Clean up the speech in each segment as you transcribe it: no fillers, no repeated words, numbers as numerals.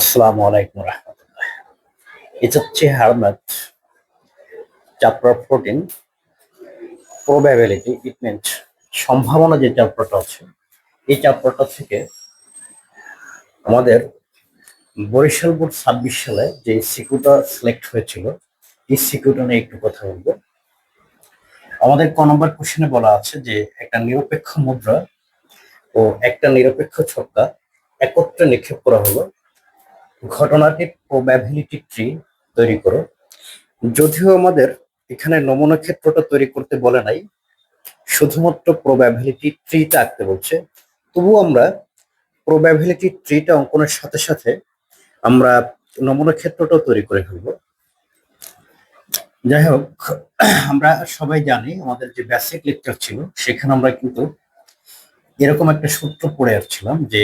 আসসালামু আলাইকুম রহমতুল্লাহ। এটা হচ্ছে হারমাত চ্যাপ্টার 14 প্রবাবিলিটি। ইট মিনস সম্ভাবনা যে চ্যাপ্টারটা আছে, এই চ্যাপ্টারটা থেকে আমাদের বরিশাল বোর্ড 26 সালে যে সিকিউটা সিলেক্ট হয়েছিল, এই সিকিউটা নিয়ে একটু কথা বলবো। আমাদের ক নম্বর কোশ্চেনে বলা আছে যে একটা নিরপেক্ষ মুদ্রা ও একটা নিরপেক্ষ ছক্কা একত্রে নিক্ষেপ করা হলো, ঘটনাটির প্রবাবিলিটি ট্রি তৈরি করো। যদিও আমাদের এখানে নমুনা ক্ষেত্রটা তৈরি করতে বলে নাই, শুধুমাত্র প্রবাবিলিটি ট্রিটা আঁকতে বলছে। তবুও আমরা প্রবাবিলিটি ট্রিটা অঙ্কনের সাথে সাথে আমরা নমুনা ক্ষেত্রটাও তৈরি করে ফেলবো। যাই হোক, আমরা সবাই জানি আমাদের যে বেসিক লেকচার ছিল সেখানে আমরা কিন্তু এরকম একটা সূত্র পড়ে আসছিলাম যে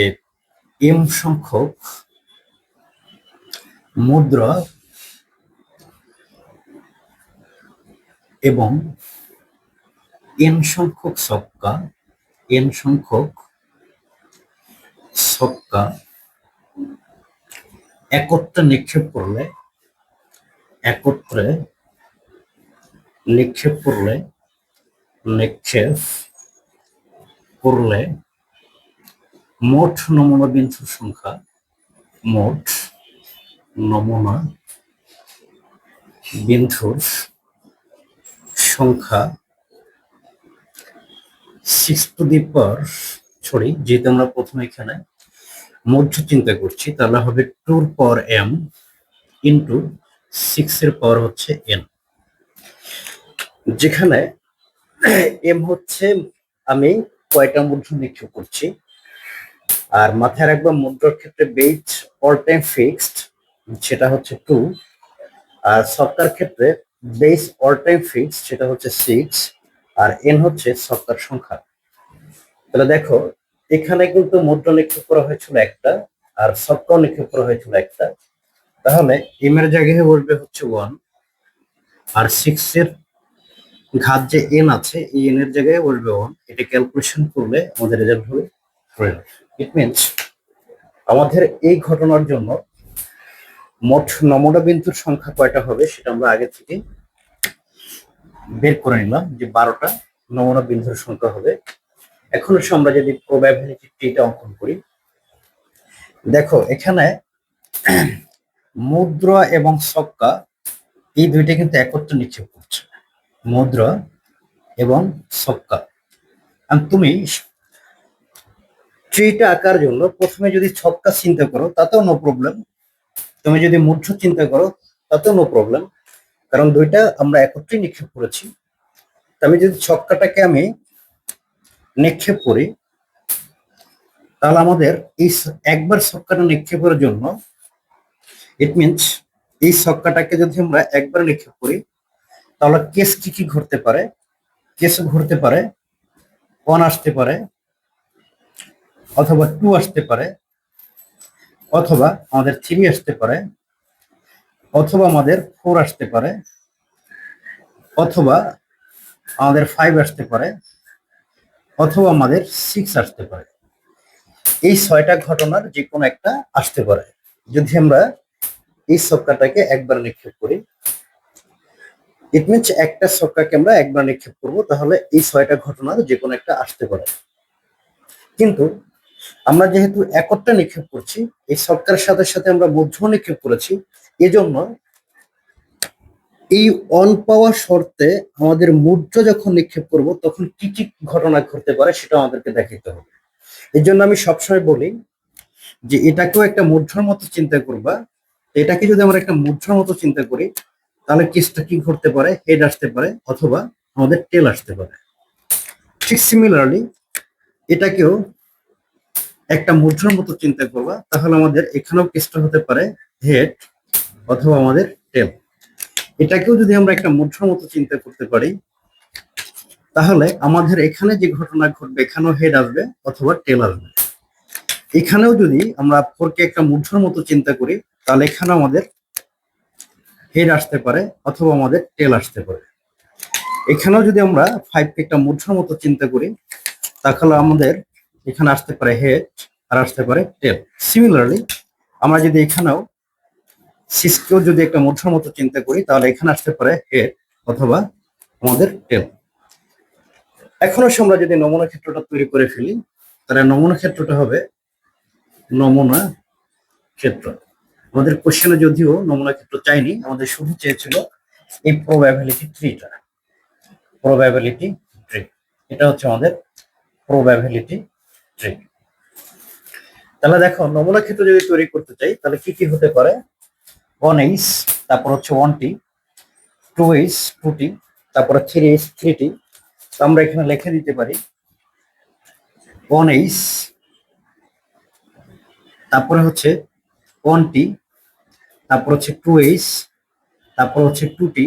এম সংখ্যক মুদ্রা এবং এন সংখ্যক ছক্কা, এন সংখ্যক ছক্কা একত্রে নিক্ষেপ করলে, একত্রে নিক্ষেপ করলে, নিক্ষেপ করলে মোট নমুনা বিন্দুর সংখ্যা, মোট নমুনা বিন্দুর সংখ্যা 6 টু দি পাওয়ার, সরি, যেহেতু আমরা প্রথমে এখানে মধ্য চিন্তা করছি তাহলে হবে 2 এর পাওয়ার m ইন্টু 6 এর পাওয়ার হচ্ছে n, যেখানে m হচ্ছে আমি কয়টা মুদ্রা নিক্ষেপ করছি। আর মাথায় রাখবা মুদ্রার ক্ষেত্রে বেস অল টাইম ফিক্সড, সেটা হচ্ছে 2। আর ছক্কার ক্ষেত্রে বেস অল টাইম ফিক্সড, সেটা হচ্ছে 6। আর এন হচ্ছে ছক্কার সংখ্যা। তাহলে দেখো, এখানে কিন্তু মুদ্রা নিক্ষেপ করা হয়েছিল একটা, আর ছক্কাও নিক্ষেপ করা হয়েছিল একটা। তাহলে এম এর জায়গায় বসবে হচ্ছে 1, আর 6 এর ঘাত যে এন আছে এই এন এর জায়গায় বসবে 1। এটা ক্যালকুলেশন করলে আমাদের রেজাল্ট হবে 12। ইট মিনস আমাদের এই ঘটনার জন্য মোট নমুনা বিন্দুর সংখ্যা কয়টা হবে সেটা আমরা আগে থেকে বের করে নিলাম যে 12টা নমুনা বিন্দুর সংখ্যা হবে। এখন হচ্ছে আমরা যদি প্রবাবিলিটি ট্রিটা অঙ্কন করি, দেখো এখানে মুদ্রা এবং ছক্কা এই দুইটা কিন্তু একত্রে নিক্ষেপ করছে, মুদ্রা এবং ছক্কা। আর তুমি ট্রিটা আঁকার জন্য প্রথমে যদি ছক্কা চিন্তা করো তাতেও নো প্রবলেম, তুমি যদি মুদ্রা চিন্তা করো তাতেও নো প্রবলেম, কারণ দুইটা আমরা একত্রে নিক্ষেপ করেছি। আমি যদি ছক্কাটাকে আমি নিক্ষেপ করি তাহলে আমাদের এই একবার ছক্কাটা নিক্ষেপের জন্য, ইট মিনস এই ছক্কাটাকে যদি আমরা একবার নিক্ষেপ করি তাহলে কেস কি কি ঘটতে পারে। কেস ঘটতে পারে 1 আসতে পারে, অথবা 2 আসতে পারে, অথবা আমাদের 3 আসতে পারে, অথবা আমাদের 4 আসতে পারে, অথবা আমাদের 5 আসতে পারে, অথবা আমাদের 6 আসতে পারে। এই 6টা ঘটনার যে কোনো একটা আসতে পারে যদি আমরা এই ছক্কাটাকে একবার নিক্ষেপ করি। ইট মিনস একটা ছক্কাকে আমরা একবার নিক্ষেপ করবো, তাহলে এই 6টা ঘটনার যে কোনো একটা আসতে পারে। কিন্তু আমরা যেহেতু একত্রে নিক্ষেপ করছি, এই ছক্কার সাথে সাথে আমরা মধ্য নিক্ষেপ করেছি, এজন্য এই অন পাওয়া শর্তে আমাদের মুদ্রা যখন নিক্ষেপ করব তখন কি কি ঘটনা ঘটতে পারে সেটা আমাদেরকে দেখাতে হবে। এই জন্য আমি সবসময় বলি যে এটাকেও একটা মুদ্রার মতো চিন্তা করবা। এটাকে যদি আমরা একটা মুদ্রার মতো চিন্তা করি তাহলে কেসটা কি ঘটতে পারে, হেড আসতে পারে অথবা আমাদের টেল আসতে পারে। ঠিক সিমিলারলি এটাকেও একটা মুদ্রার মতো চিন্তা করবা, তাহলে আমাদের এখানেও কেসটা হতে পারে হেড অথবা আমাদের টেল। এটাকেও যদি আমরা একটা মুদ্রার মতো চিন্তা করতে পারি তাহলে আমাদের এখানে যে ঘটনা ঘটবে এখানেও হেড আসবে অথবা টেল আসবে। এখানেও যদি আমরা 4 কে একটা মুদ্রার মতো চিন্তা করি তাহলে এখানে আমাদের হেড আসতে পারে অথবা আমাদের টেল আসতে পারে। এখানেও যদি আমরা 5 কে একটা মুদ্রার মতো চিন্তা করি তাহলে আমাদের এখানে আসতে পারে হেড আর আসতে পারে টেল। সিমিলারলি আমরা যদি এখানেও সিসকেও যদি একটা মুদ্রার মতো চিন্তা করি, তাহলে এখানে আসতে পারে হেড অথবা আমাদের টেল। এখন আসলে আমরা যদি নমুনা ক্ষেত্রটা তৈরি করে ফেলি, তাহলে নমুনা ক্ষেত্রটা হবে নমুনা ক্ষেত্র। আমাদের কোশ্চেনে যদিও নমুনা ক্ষেত্র চাইনি, আমাদের শুধু চেয়েছিল এই প্রবাবিলিটি ট্রিটা, প্রবাবিলিটি ট্রি। এটা হচ্ছে আমাদের প্রবাবিলিটি ট্রি। তাহলে দেখো, নমুনা ক্ষেত্র যদি তৈরি করতে চাই তাহলে কি কি হতে পারে? 1h, তারপর হচ্ছে 1t, 2h 2t, তারপরে 3h 3t। আমরা এখানে লিখে দিতে পারি 1h, তারপরে হচ্ছে 1t, তারপর হচ্ছে 2h, তারপর হচ্ছে 2t,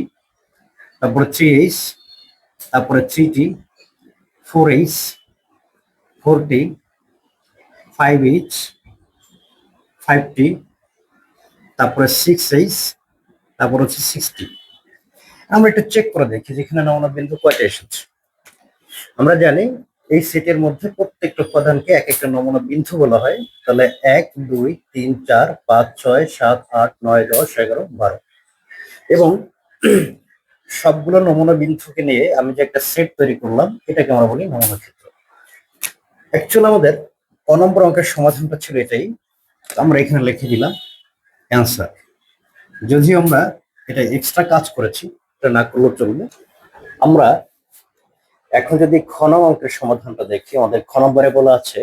তারপরে 3h, তারপরে 3t, 4h, 4t, 5h, 5t, তারপরে 6h, তারপর হচ্ছে 6t। আমরা একটু চেক করে দেখি যেখানে নমুনা বিন্দু কয়টা এসেছে। আমরা জানি এই সেটের মধ্যে প্রত্যেকটা উপাদানকে এক একটা নমুনা বিন্দু বলা হয়। তাহলে 1 2 3 4 5 6 7 8 9 10 11 12, এবং সবগুলো নমুনা বিন্দুকে নিয়ে আমি যে একটা সেট তৈরি করলাম, এটাকে আমরা বলি নমুনা ক্ষেত্র। অ্যাকচুয়ালি আমাদের ক নম্বর অঙ্কের সমাধানটা ছিল এটাই। আমরা এখানে লিখে দিলাম অ্যান্সার। যদিও আমরা এটা এক্সট্রা কাজ করেছি, এটা না করলেও চলবে। আমরা এখন যদি খ নম্বর অঙ্কের সমাধানটা দেখি, আমাদের খ নম্বরে বলা আছে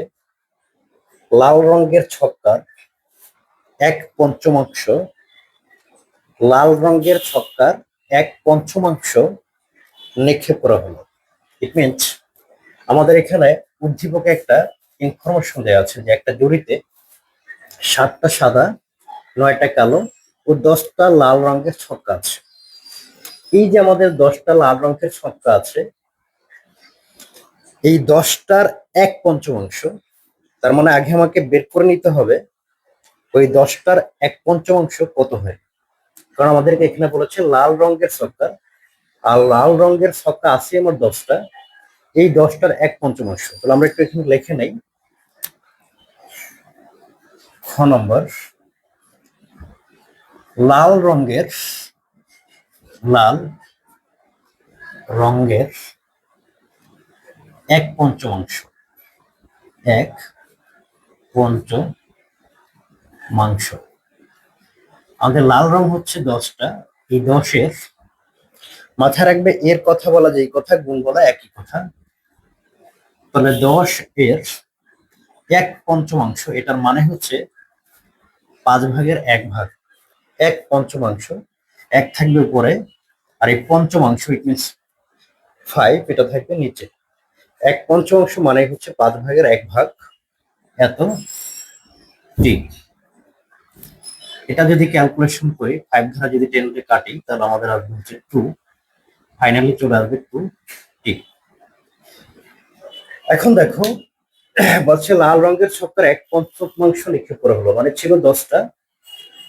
লাল রঙের ছক্কার 1/5, লাল রঙের ছক্কার 1/5 নিক্ষেপ করা হলো। ইট মিনস আমাদের এখানে উদ্দীপকে একটা ইনফরমেশন দেওয়া আছে যে একটা জুড়িতে 7টা সাদা, 9টা কালো ও 10টা লাল রঙের ছক্কা আছে। এই যে আমাদের 10টা লাল রঙের ছক্কা আছে, এই 10টার 1/5, তার মানে আগে আমাকে বের করে নিতে হবে ওই 10টার 1/5 কত হয়। কারণ আমাদেরকে এখানে বলেছে লাল রঙের ছক্কা, আর লাল রঙের ছক্কা আছে আমার 10টা, এই 10টার 1/5। তাহলে আমরা একটু এখানে লিখে নেই খ নম্বর, লাল রঙের, লাল রঙের 1/5, 1/5। আমাদের লাল রং হচ্ছে 10টা, এই 10-এর মাথায় রাখবে এর কথা বলা যায় কথা, গুণ বলা একই কথা। তাহলে 10-এর 1/5, এটার মানে হচ্ছে 5/1 ভাগ, 1/5, 1 থাকবে উপরে, আর এই পঞ্চমাংশ ইট মিনস 5 এটা থাকবে নিচে। 1/5 মানে হচ্ছে 5/1 এত টি। এটা যদি ক্যালকুলেশন করি 5 দ্বারা যদি 10 কে কাটি, তাহলে আমাদের আসবে হচ্ছে 2, ফাইনালি চলে আসবে 2t। এখন দেখো বলছে লাল রঙের ছক্কার 1/5 নিক্ষেপ করা হলো, মানে ছিল 10টা,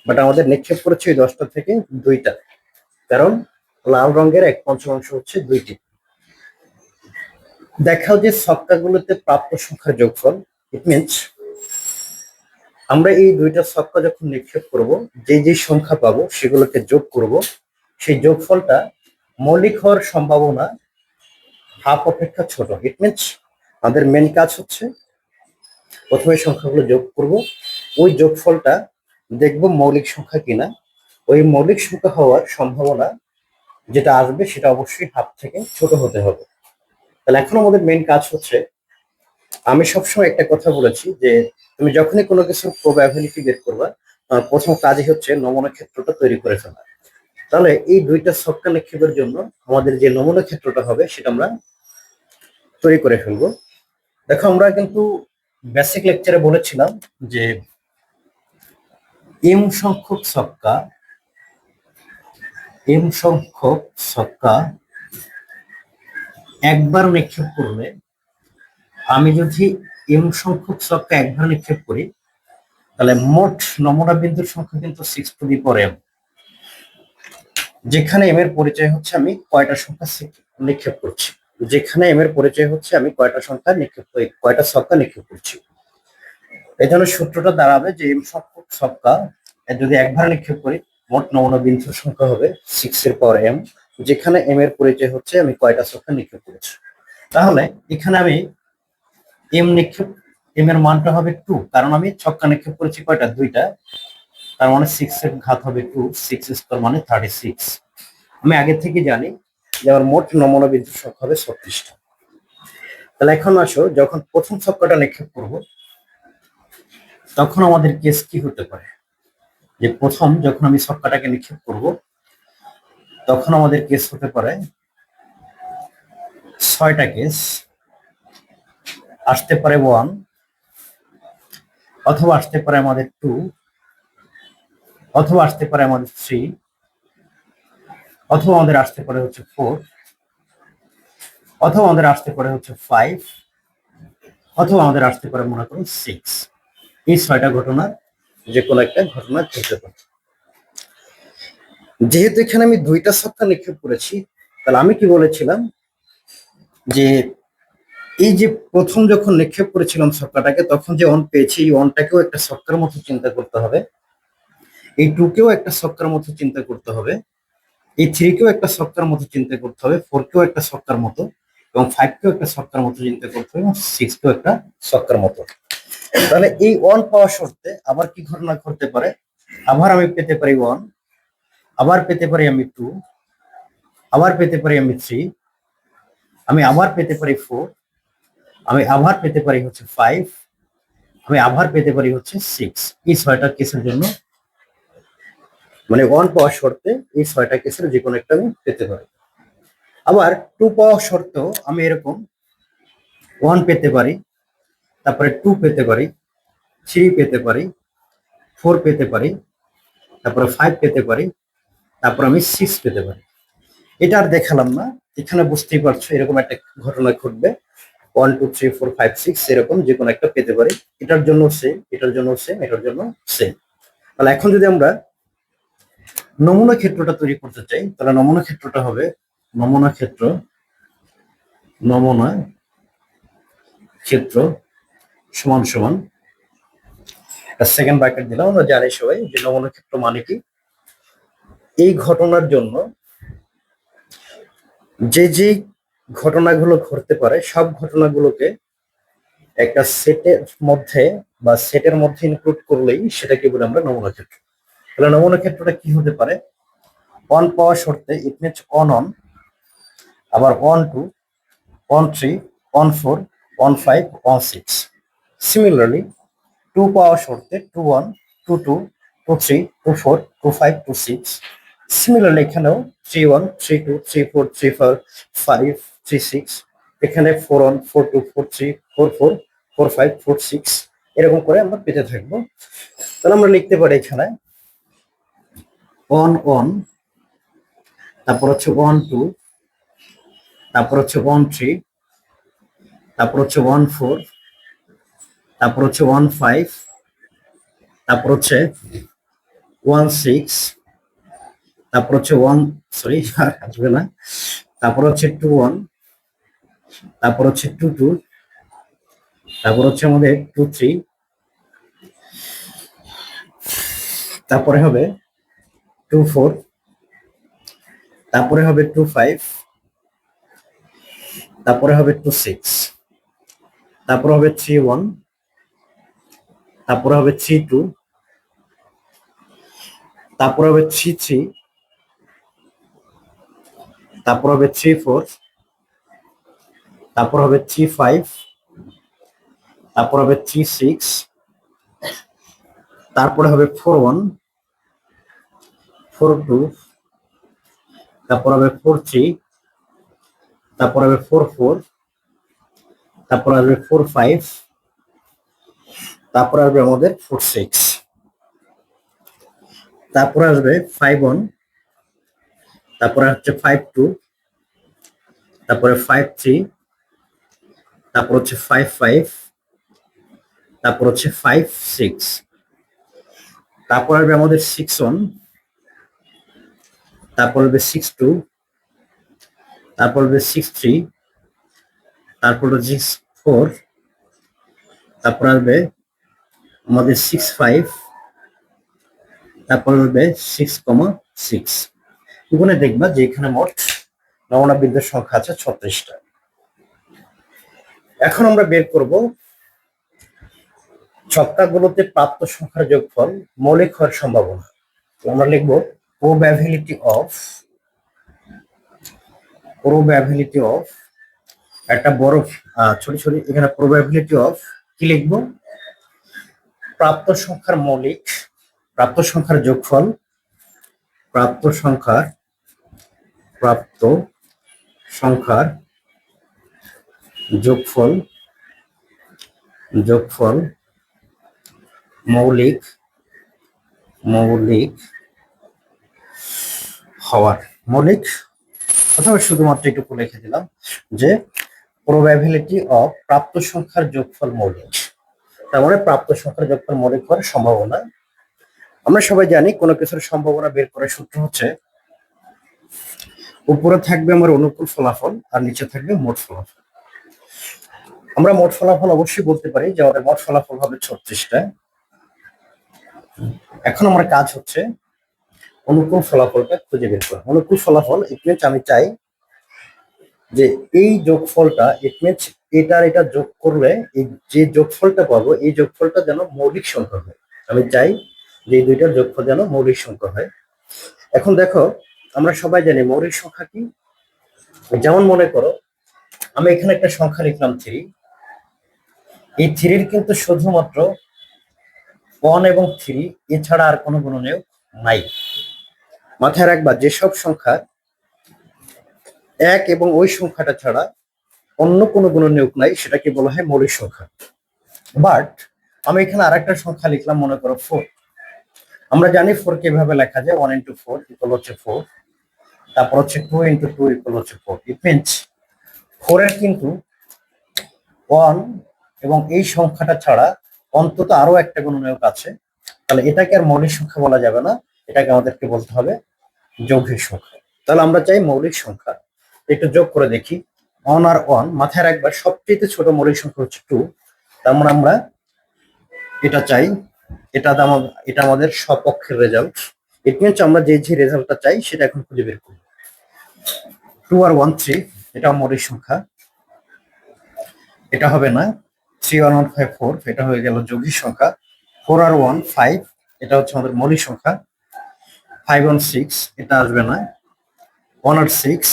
বাট আমাদের নিক্ষেপ করেছে ওই 10টা থেকে 2টা, কারণ লাল রঙের 1/5 হচ্ছে 2টি। দেখাও যে ছক্কাগুলোতে প্রাপ্ত সংখ্যার যোগফল। ইট মিনস আমরা এই 2টা ছক্কা যখন নিক্ষেপ করব, যে যে সংখ্যা পাবো সেগুলোকে যোগ করব, সেই যোগফলটা মৌলিক হওয়ার সম্ভাবনা হাফ অপেক্ষা ছোট। ইট মিনস আমাদের মেন কাজ হচ্ছে প্রথমে সংখ্যাগুলো যোগ করব, ওই যোগফলটা দেখব মৌলিক সংখ্যা কিনা, ওই মৌলিক সংখ্যা হওয়ার সম্ভাবনা যেটা আসবে সেটা অবশ্যই হাফ থেকে ছোট হতে হবে। তাহলে এখন আমাদের মেন কাজ হচ্ছে, আমি সবসময় একটা কথা বলেছি যে তুমি যখনই কোনো কিছুর প্রবাবিলিটি বের করবা, প্রথম কাজই হচ্ছে নমুনা ক্ষেত্রটা তৈরি করে ফেলা। তাহলে এই 2টা ছক্কা নিক্ষেপের জন্য আমাদের যে নমুনা ক্ষেত্রটা হবে সেটা আমরা তৈরি করে ফেলবো। দেখো আমরা কিন্তু বেসিক লেকচারে বলেছিলাম যে এম সংখ্যক ছক্কা, এম সংখ্যক ছক্কা একবার নিক্ষেপ করলে, আমি যদি এম সংখ্যক ছক্কা একবার নিক্ষেপ করি, তাহলে মোট নমুনা বিন্দুর সংখ্যা কিন্তু 6m, যেখানে এম এর পরিচয় হচ্ছে আমি কয়টা সংখ্যা নিক্ষেপ করছি, যেখানে এম এর পরিচয় হচ্ছে আমি কয়টা সংখ্যা নিক্ষেপ, কয়টা ছক্কা নিক্ষেপ করছি। এই জন্য সূত্রটা দাঁড়াবে যে এম সংখ্যক ছক্কা যদি একবার নিক্ষেপ করি মোট নমুনা বিন্দুর সংখ্যা হবে 6 এর পাওয়ার m, যেখানে m এর পরিচয় হচ্ছে আমি কয়টা ছক্কা নিক্ষেপ করেছি। তাহলে এখানে আমি এম এর মানটা হবে 2, কারণ আমি ছক্কা নিক্ষেপ করেছি কয়টা, 2টা। তার মানে 6 এর ঘাত হবে 2, 6 স্কোয়ার মানে 36। আমি আগে থেকে জানি যে আমার মোট নমুনা বিন্দুর সংখ্যা হবে 36টা। তাহলে এখন আসো, যখন প্রথম ছক্কাটা নিক্ষেপ করব তখন আমাদের কেস কি হতে পারে, যে প্রথম যখন আমি ছক্কাটাকে নিক্ষেপ করব তখন আমাদের কেস হতে পারে 6টা কেস। আসতে পারে 1, অথবা আসতে পারে আমাদের 2, অথবা আসতে পারে আমাদের 3, অথবা আমাদের আসতে পারে হচ্ছে 4, অথবা আমাদের আসতে পারে হচ্ছে 5, অথবা আমাদের আসতে পারে মনে করুন 6। এই 6টা ঘটনা যে কোনো একটা ঘটনা ঘটতে পারে। যেহেতু এখানে আমি 2টা ছক্কা নিক্ষেপ করেছি, তাহলে আমি কি বলেছিলাম যে এই যে প্রথম যখন নিক্ষেপ করেছিলাম ছক্কাটাকে তখন যে অন পেয়েছি, এই অনটাকেও একটা ছক্কার মতো চিন্তা করতে হবে, এই 2কেও একটা ছক্কার মতো চিন্তা করতে হবে, এই 3কেও একটা ছক্কার মতো চিন্তা করতে হবে, 4কেও একটা ছক্কার মতো, এবং 5কেও একটা ছক্কার মতো চিন্তা করতে হবে, এবং 6কেও একটা ছক্কার মতো। তাহলে এই 1 পাওয়া শর্তে আবার কি ঘটনা ঘটতে পারে, আবার আমি পেতে পারি 1, আবার পেতে পারি আমি 2, আবার পেতে পারি আমি 3, আমি আবার পেতে পারি 4, আমি আবার পেতে পারি হচ্ছে 5, আমি আবার পেতে পারি হচ্ছে 6। এই 6টা কেসের জন্য, মানে 1 পাওয়ার শর্তে এই 6টা কেসের যে কোনো একটা আমি পেতে পারি। আবার 2 পাওয়ার শর্তেও আমি এরকম 1 পেতে পারি, তারপরে 2 পেতে পারি, 3 পেতে পারি, 4 পেতে পারি, তারপরে 5 পেতে পারি, তারপর আমি 6 পেতে পারি। এটা আর দেখালাম না, এখানে বুঝতেই পারছো এরকম একটা ঘটনা ঘটবে, 1 2 3 4 5 6 এরকম যে কোনো একটা পেতে পারি। এটার জন্য সেম, এটার জন্য সেম, এটার জন্য সেম। তাহলে এখন যদি আমরা নমুনা ক্ষেত্রটা তৈরি করতে চাই, তাহলে নমুনা ক্ষেত্রটা হবে নমুনা ক্ষেত্র, নমুনা ক্ষেত্র সমান সমান সেকেন্ড ব্র্যাকেট দিলাম। আমরা জানি সবাই যে নমুনা ক্ষেত্র মানে কি, এই ঘটনার জন্য যে যে ঘটনাগুলো ঘটতে পারে সব ঘটনাগুলোকে একটা সেটের মধ্যে বা সেটের মধ্যে ইনক্লুড করলেই সেটাকে বলে আমরা নমুনা ক্ষেত্র। তাহলে নমুনা ক্ষেত্রটা কি হতে পারে, 1 পাওয়ার শর্তে ইট মিনস অন অন, আবার 1 2, 1 3, 1 4, 1 5, 1 6। সিমিলারলি 2 পাওয়ার শর্তে 2 1, 2 2, 2 3, 2 4, 2 5, 2 6। সিমিলারলি এখানেও 3 1, 3 2, 3 4, 3 4, 5, 3 6। এখানে 4 1, 4 2, 4 3, 4 4, 4 5, 4 6, এরকম করে আমরা পেতে থাকবো। তাহলে আমরা লিখতে পারি এখানে 1 1, তারপর হচ্ছে 1 2, তারপর হচ্ছে 1 3, তারপর হচ্ছে 1 4, তারপর হচ্ছে 1 5, তারপর হচ্ছে 1 6, তারপর হচ্ছে 1 সরি আসবে না, তারপর হচ্ছে 2 1, তারপর হচ্ছে 2 2, তারপর হচ্ছে আমাদের 2 3, তারপরে হবে 2 4, তারপরে হবে 2 5, তারপরে হবে 2 6, তারপরে হবে 3 1, তারপরে হবে 3 2, তারপরে হবে 3 3, তারপর হবে 3 4, তারপর হবে 3 5, তারপর হবে 3 6, তারপরে হবে 4 1, 4 2, তারপর হবে 4 3, তারপর হবে 4 4, তারপর আসবে 4 5, তারপর আসবে আমাদের 4 6, তারপরে আসবে 5 1, তারপরে হচ্ছে 5 2, তারপরে 5 3, তারপর হচ্ছে 5 5, তারপর হচ্ছে 5 6, তারপর আসবে আমাদের 6 1, তারপর হবে 6 2, তারপর হবে 6 3, তারপর হচ্ছে 6 4, তারপর আসবে আমাদের 6 5, তারপর হবে 6,6। এখানে দেখবা যে এখানে মোট নমুনা বিন্দুর সংখ্যা আছে 36টা। এখন আমরা বের করব ছক্কাগুলোতে প্রাপ্ত সংখ্যার যোগফল মৌলিক হওয়ার সম্ভাবনা। আমরা লিখব প্রবাবিলিটি অফ একটা বড় ছোট ছোট এখানে প্রবাবিলিটি অফ কি লিখব, প্রাপ্ত সংখ্যার যোগফল, প্রাপ্ত সংখ্যার যোগফল মৌলিক অথবা শুধুমাত্র এটুকু লিখে দিলাম যে প্রবাবিলিটি অফ প্রাপ্ত সংখ্যার যোগফল মৌলিক। তার মানে প্রাপ্ত সংখ্যার যোগফল মৌলিক হওয়ার সম্ভাবনা। আমরা সবাই জানি কোনো কিছুর সম্ভাবনা বের করার সূত্র হচ্ছে উপরে থাকবে আমার অনুকূল ফলাফল আর নিচে থাকবে মোট ফলাফল। আমরা মোট ফলাফল অবশ্যই বলতে পারি যে আমাদের মোট ফলাফল হবে 36টা। এখন আমার কাজ হচ্ছে অনুকূল ফলাফলটা খুঁজে বের করা। অনুকূল ফলাফল ইট মিনস আমি চাই যে এই যোগফলটা, ইট মিনস এটা যোগ করলে এই যে যোগফলটা পাবো এই যোগফলটা যেন মৌলিক সংখ্যা হয়। আমি চাই যে এই দুইটার যোগফল যেন মৌলিক সংখ্যা হয়। এখন দেখো আমরা সবাই জানি মৌলিক সংখ্যা কি। যেমন মনে করো আমি এখানে একটা সংখ্যা লিখলাম 3। এই 3-র কিন্তু শুধুমাত্র 1 এবং 3 এছাড়া আর কোনো গুণনীয়ক নাই। মাথায় রাখবা যেসব সংখ্যা 1 এবং ওই সংখ্যাটা ছাড়া অন্য কোনো গুণনীয়ক নাই সেটাকে বলা হয় মৌলিক সংখ্যা। বাট আমি এখানে আরেকটা সংখ্যা লিখলাম, মনে করো 4। আমরা জানি 4 কিভাবে লেখা যায়, 1 × 4 = হচ্ছে 4, তারপর হচ্ছে 2 × 2 = হচ্ছে 4। ইট মিনস 4 এর কিন্তু 1 এবং এই সংখ্যাটা ছাড়া অন্তত আরো একটা গুণনীয়ক আছে। তাহলে এটাকে আর মৌলিক সংখ্যা বলা যাবে না, এটাকে আমাদেরকে বলতে হবে যৌগিক সংখ্যা। তাহলে আমরা চাই মৌলিক সংখ্যা, একটু যোগ করে দেখি। 1 আর 1 মাথায় রাখবার সবচেয়ে ছোট মৌলিক সংখ্যা হচ্ছে 2। তার মানে আমরা এটা চাই, এটা আমাদের সপক্ষের রেজাল্ট। ইট মিনস আমরা যে রেজাল্টটা চাই সেটা এখন খুঁজে বের করব। 2 আর 1 3 এটা মৌলিক সংখ্যা, এটা হবে না। 3 1 1 5 4 এটা হয়ে গেল যৌগিক সংখ্যা। 4 আর 1 5 এটা হচ্ছে আমাদের মৌলিক সংখ্যা। 5 1 6 এটা আসবে না। 1 আর 6,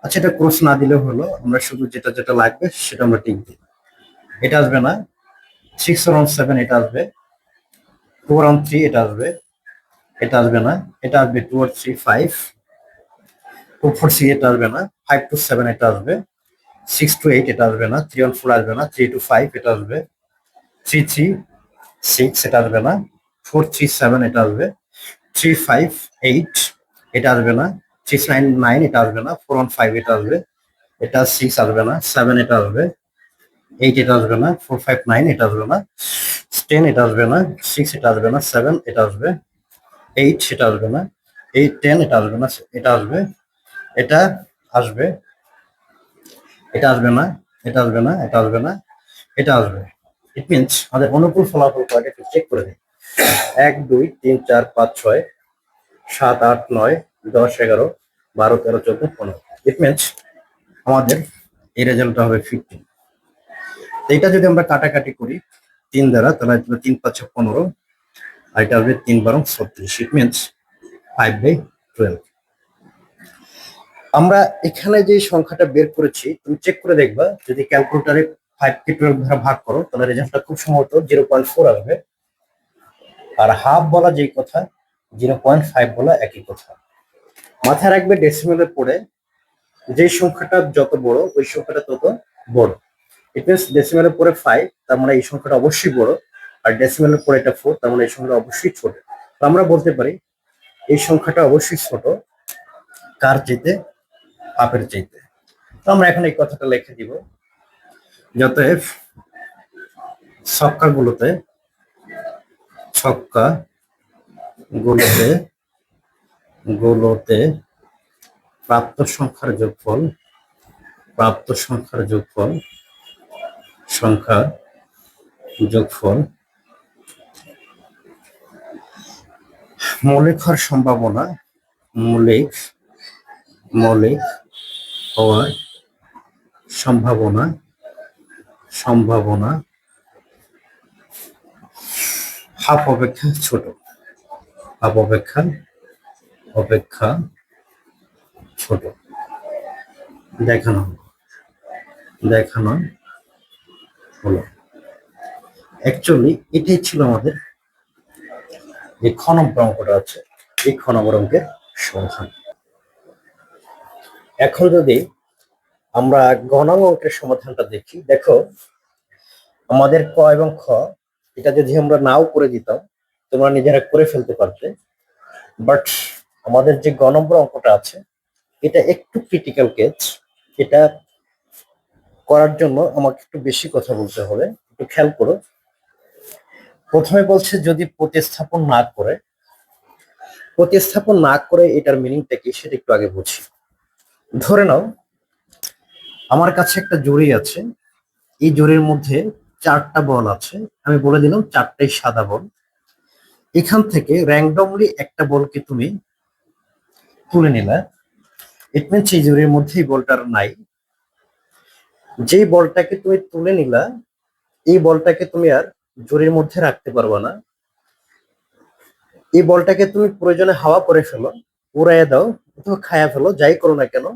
আচ্ছা এটা ক্রস না দিলেও হলো, আমরা শুধু যেটা লাগবে সেটা আমরা টিক দিই। এটা আসবে না। 6 আর 1 7 এটা আসবে। 2 আর 1 3 এটা আসবে, এটা আসবে না। এটা আসবে 2 আর 3 5, 2 4 6 এটা আসবে না। 5 2 7 এটা আসবে। 6 2 8 এটা আসবে না। 3 1 4 আসবে না। 3 2 5 এটা আসবে। 3 3 6 এটা আসবে না। 4 3 7 এটা আসবে। 3 5 8 এটা আসবে না। 6 9 9 এটা আসবে না। 4 1 5 এটা আসবে। এটা 6 আসবে না। 7 এটা আসবে। 8 এটা আসবে না। 4 5 9 এটা আসবে না। 10 এটা আসবে না। 6 এটা আসবে না। 7 এটা আসবে। 8 সেটা আসবে না। 8 10 এটা আসবে না। এটা আসবে। এটা আসবে। এটা আসবে না। এটা আসবে না। এটা আসবে না। এটা আসবে। ইট মিনস আমাদের অনুকূল ফলাফল কয়টা একটু চেক করে দিই। 1 2 3 4 5 6 7 8 9 10 11 12 13 14 15। ইট মিনস আমাদের এই রেজাল্টটা হবে 15। এটা যদি আমরা কাটাকাটি করি 3 দ্বারা, তাহলে 3 5 15 আর এটা হবে 3 12 36। It means 5/12। আমরা এখানে যে সংখ্যাটা বের করেছি তুমি চেক করে দেখবা, যদি ক্যালকুলেটরে 5 কে 12 দ্বারা ভাগ করো তাহলে রেজাল্টটা খুব সম্ভবত 0.4 আসবে। আর হাফ বলা যেই কথা, 0.5 বলা একই কথা। মাথায় রাখবে ডেসিমেলে পড়ে যে সংখ্যাটা যত বড় ওই সংখ্যাটা তত বড়। ইট মিনস ডেসিমেলে পড়ে 5 তার মানে এই সংখ্যাটা অবশ্যই বড়, আর ডেসিমেলে পড়ে এটা 4 তার মানে এই সংখ্যাটা অবশ্যই ছোট। তো আমরা বলতে পারি এই সংখ্যাটা অবশ্যই ছোট, কার চাইতে? হাফের চাইতে। তো আমরা এখন এই কথাটা লিখে দিব, যতএব ছক্কাগুলোতে গুলোতে প্রাপ্ত সংখ্যার যোগফল মৌলিক হওয়ার সম্ভাবনা, মৌলিক মৌলিক হওয়ার সম্ভাবনা, সম্ভাবনা হাফ অপেক্ষা ছোট, হাফ অপেক্ষা অপেক্ষা ছোট দেখানো দেখানো হলো। অ্যাকচুয়ালি এটাই ছিল আমাদের যে খ নম্বর অঙ্কটা আছে, এই খ নম্বর অঙ্কের সমাধান। এখন যদি আমরা গ নং অঙ্কের সমাধানটা দেখি, দেখো আমাদের ক এবং খ এটা যদি আমরা নাও করে দিতাম তোমরা নিজেরা করে ফেলতে পারতে, বাট আমাদের যে গ নম্বর অঙ্কটা আছে এটা একটু ক্রিটিক্যাল কেস। এটা করার জন্য আমাকে একটু বেশি কথা বলতে হবে, একটু খেয়াল করো। প্রথমে বলছে যদি প্রতিস্থাপন না করে, প্রতিস্থাপন না করে এটার মিনিংটা কি সেটা একটু আগে বুঝি। ধরে নাও আমার কাছে একটা জুড়ি আছে, এই জুড়ির মধ্যে 4টা বল আছে, আমি বলে দিলাম 4টাই সাদা বল। এখান থেকে র্যান্ডমলি একটা বলকে তুমি তুলে নিলা, ইট মিনস এই জুড়ির মধ্যে এই বলটার নাই। যেই বলটাকে তুমি তুলে নিলা এই বলটাকে তুমি আর জুড়ির মধ্যে রাখতে পারবে না। এই বলটাকে তুমি প্রয়োজনে হাওয়া করে ফেলো, উড়াইয়া দাও অথবা খায়া ফেলো, যাই করো না কেন,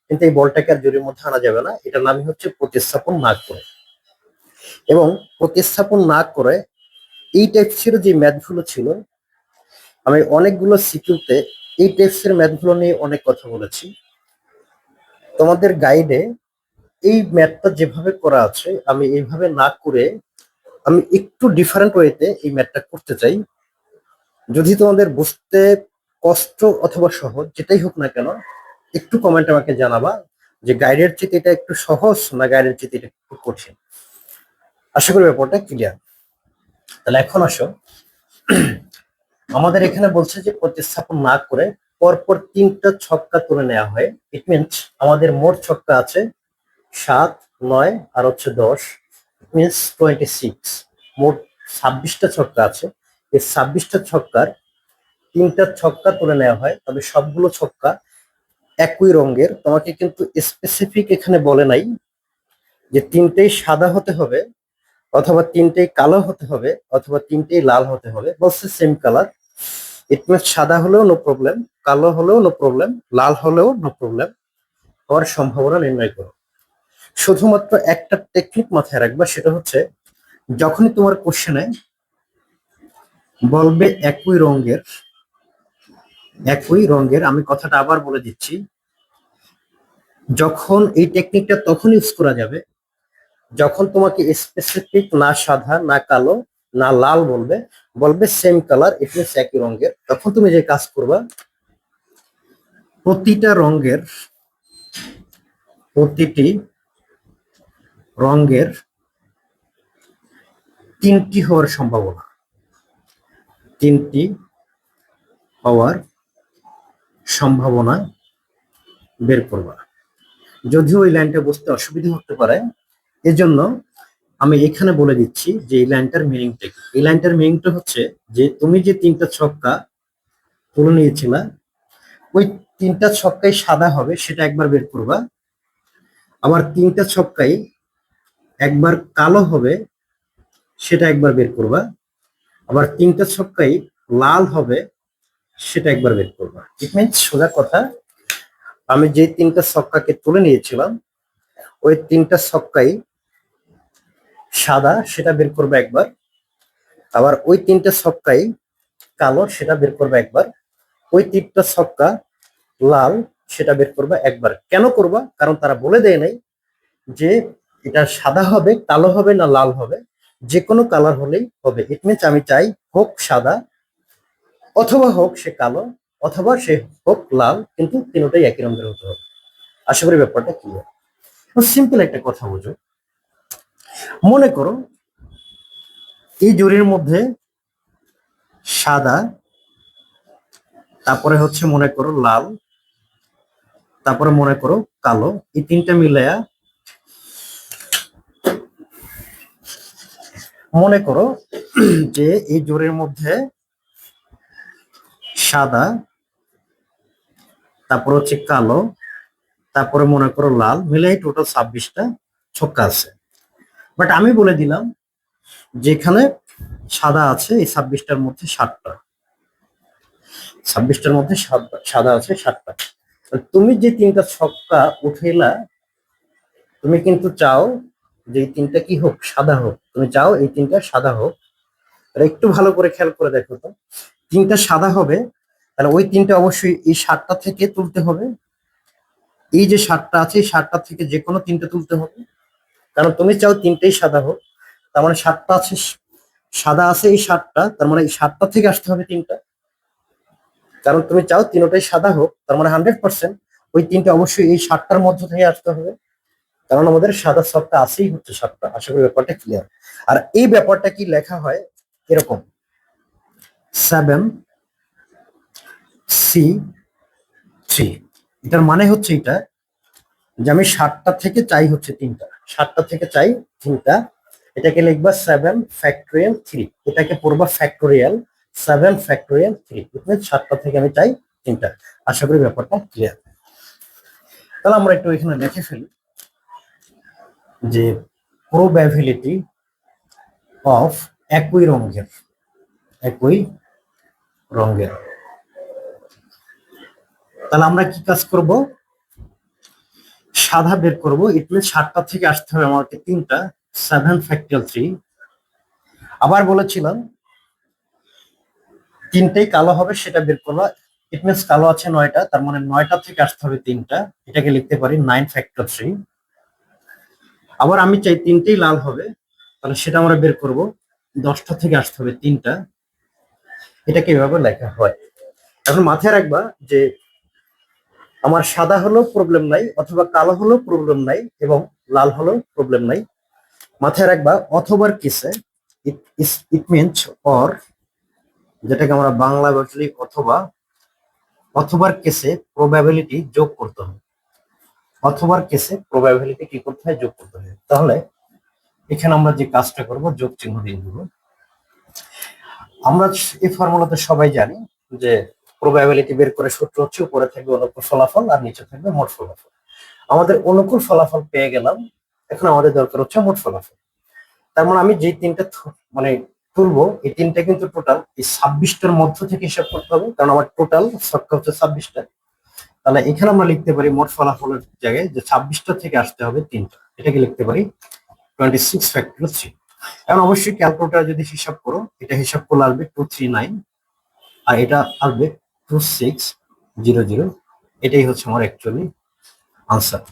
কিন্তু এই বলটাকে আর জুড়ির মধ্যে আনা যাবে না। এটার নামই হচ্ছে প্রতিস্থাপন না করে। এবং প্রতিস্থাপন না করে এই টাইপসের যে ম্যাথগুলো ছিল, আমি অনেকগুলো সিকিউতে এই টাইপসের ম্যাথগুলো নিয়ে অনেক কথা বলেছি। তোমাদের গাইডে এই ম্যাথটা যেভাবে করা আছে আমি এইভাবে না করে আমি একটু ডিফারেন্ট ওয়েতে এই ম্যাথটা করতে চাই। যদি তোমাদের বুঝতে কষ্ট অথবা সহজ যেটাই হোক না কেন একটু কমেন্ট আমাকে জানাবা যে গাইডের চেয়ে এটা একটু সহজ না গাইডের চেয়ে এটা একটু কঠিন। আশা করি ব্যাপারটা ক্লিয়ার। তাহলে এখন আসো, আমাদের এখানে বলছে যে প্রতিস্থাপন না করে পরপর 3টা ছক্কা তুলে নেওয়া হয়। ইট মিনস আমাদের মোট ছক্কা আছে 7, 9 আর হচ্ছে 10, ইট মিনস 26। মোট 26টা ছক্কা আছে। এই 26টা ছক্কার 3টা ছক্কা তুলে নেওয়া হয়, তবে সবগুলো ছক্কা একই রঙের। তোমাকে কিন্তু স্পেসিফিক এখানে বলে নাই যে 3টেই সাদা হতে হবে অথবা 3টেই কালো হতে হবে অথবা 3টেই লাল হতে হবে, বলছে সেম কালার। ইট মিনস সাদা হলেও নো প্রবলেম, কালো হলেও নো প্রবলেম, লাল হলেও নো প্রবলেম, হওয়ার সম্ভাবনা নির্ণয় করো। শুধুমাত্র একটা টেকনিক মাথায় রাখবা, সেটা হচ্ছে যখনই তোমার কোশ্চেনে বলবে একই রঙের, আমি কথাটা আবার বলে দিচ্ছি, যখন এই টেকনিকটা তখন ইউজ করা যাবে যখন তোমাকে স্পেসিফিক না সাদা না কালো না লাল বলবে, বলবে সেম কালার, ইট মিনস একই রঙের। তখন তুমি যে কাজ করবা, প্রতিটি রঙের 3টি হওয়ার সম্ভাবনা, 3টি হওয়ার সম্ভাবনা বের করবা। যদিও এই লাইনটা বুঝতে অসুবিধা হতে পারে, এজন্য আমি এখানে বলে দিচ্ছি যে এই লাইনটার মিনিংটা কি। এই লাইনটার মিনিংটা হচ্ছে যে তুমি যে 3টা ছক্কা তুলে নিয়েছিলা ওই 3টা ছক্কাই সাদা হবে সেটা একবার বের করবা, আবার 3টা ছক্কাই একবার কালো হবে সেটা একবার বের করবা, আবার 3টা ছক্কাই লাল হবে সেটা একবার বের করবা। ইট মিনস সোজা কথা, আমি যে 3টা ছক্কাকে তুলে নিয়েছিলাম ওই 3টা ছক্কাই সাদা সেটা বের করবা একবার, আবার ওই 3টা ছক্কাই কালো সেটা বের করবা একবার, ওই 3টা ছক্কা লাল সেটা বের করবা একবার। কেন করবা? কারণ তারা বলে দেয় নাই যে এটা সাদা হবে, কালো হবে না লাল হবে, যে কোনো কালার হলেই হবে। ইট মিনস আমি চাই হোক সাদা অথবা হোক সে কালো অথবা সে হোক লাল, কিন্তু তিনটাই একই রঙের হতে হবে। আশা করি ব্যাপারটা ক্লিয়ার। সিম্পল একটা কথা বুঝো, মনে করো এই জুড়ির মধ্যে সাদা, তারপরে হচ্ছে মনে করো লাল, তারপরে মনে করো কালো, এই 3টা মিলায়া মনে করো যে এই জোড়ের মধ্যে সাদা, তারপর হচ্ছে কালো, তারপরে মনে করো লাল, মিলাই টোটাল 26টা ছক্কা আছে। বাট আমি বলে দিলাম যেখানে সাদা আছে এই 26টার মধ্যে 7টা, 26টার মধ্যে সাদা আছে 7টা। তুমি যে 3টা ছক্কা উঠেলা, তুমি কিন্তু চাও যে এই 3টা কি হোক, সাদা হোক। তুমি চাও এই 3টা সাদা হোক। আর একটু ভালো করে খেয়াল করে দেখো তো, 3টা সাদা হবে, তাহলে ওই 3টা অবশ্যই এই 7টা থেকে তুলতে হবে। এই যে 7টা আছে এই 7টা থেকে যে কোনো 3টা তুলতে হবে, কারণ তুমি চাও 3টাই সাদা হোক। তার মানে 7টা আছে, সাদা আছে এই 7টা, তার মানে এই 7টা থেকে আসতে হবে 3টা। কারণ তুমি চাও তিনটাই সাদা হোক, তার মানে 100% ওই 3টা অবশ্যই এই 7টার মধ্য থেকে আসতে হবে। কারণ আমাদের সাদা ছকটা আছেই হচ্ছে 7টা। আশা করি ব্যাপারটা ক্লিয়ার। আর এই ব্যাপারটা কি লেখা হয় এরকম, 7C3। এটার মানে হচ্ছে এটা যে আমি 7টা থেকে চাই হচ্ছে 3টা, 7টা থেকে চাই 3টা। এটাকে লিখবা 7 ফ্যাক্টোরিয়াল 3, এটাকে পড়বা ফ্যাক্টোরিয়াল 7 ফ্যাক্টোরিয়াল 3। 7টা থেকে আমি চাই 3টা। আশা করি ব্যাপারটা ক্লিয়ার। তাহলে আমরা একটু এখানে লিখে ফেলি যে প্রবাবিলিটি অফ একই রঙের, একই রঙের। তাহলে আমরা কি কাজ করব, সাদা বের করব। ইট মিনস 7টা থেকে আসতে হবে আমাকে 3টা, 7 ফ্যাক্টোরিয়াল 3। আবার বলেছিলাম 3টাই কালো হবে, সেটা বের করবা। ইট মিনস কালো আছে 9টা, তার মানে 9টা থেকে আসতে হবে 3টা। এটাকে লিখতে পারি 9 ফ্যাক্টর 3। আবার আমি চাই 3টাই লাল হবে, তাহলে সেটা আমরা বের করব। 10টা থেকে আসতে হবে 3টা। এটাকে এভাবে লেখা হয়। এখন মাথায় রাখবা যে আমার সাদা হলেও প্রবলেম নাই, অথবা কালো হলেও প্রবলেম নাই, এবং লাল হলেও প্রবলেম নাই। মাথায় রাখবা অথবার কেসে ইট মিনস অর, যেটাকে আমরা বাংলা বলি অথবা, অথবার কেসে প্রবাবিলিটি যোগ করতে হবে। অথবার কেসে প্রবাবিলিটি কি করতে হয়, যোগ করতে হয়। তাহলে এখানে আমরা যে কাজটা করব, যোগ চিহ্ন দিয়ে দেব। আমরা এই ফর্মুলাতে সবাই জানি যে প্রবাবিলিটি বের করে সূত্র হচ্ছে উপরে থাকবে অনুকূল ফলাফল আর নিচে থাকবে মোট ফলাফল। আমাদের অনুকূল ফলাফল পেয়ে গেলাম, এখন আমাদের দরকার হচ্ছে মোট ফলাফল। তার মানে আমি যে 3টা মানে তুলবো, এই 3টা কিন্তু টোটাল এই 26টার মধ্য থেকে হিসাব করতে হবে, কারণ আমার টোটাল সংখ্যা হচ্ছে 26টা। তাহলে এখানে আমরা লিখতে পারি মোট ফলাফলের জায়গায় যে 26টা থেকে আসতে হবে 3টা, এটাকে লিখতে পারি 26 ফ্যাক্টরিয়াল 3। এখন অবশ্যই ক্যালকুলেটর যদি হিসাব করো, এটা হিসাব করলে আসবে 239, আর এটা আসবে 2600। এটাই হচ্ছে আমার অ্যাকচুয়ালি আনসার।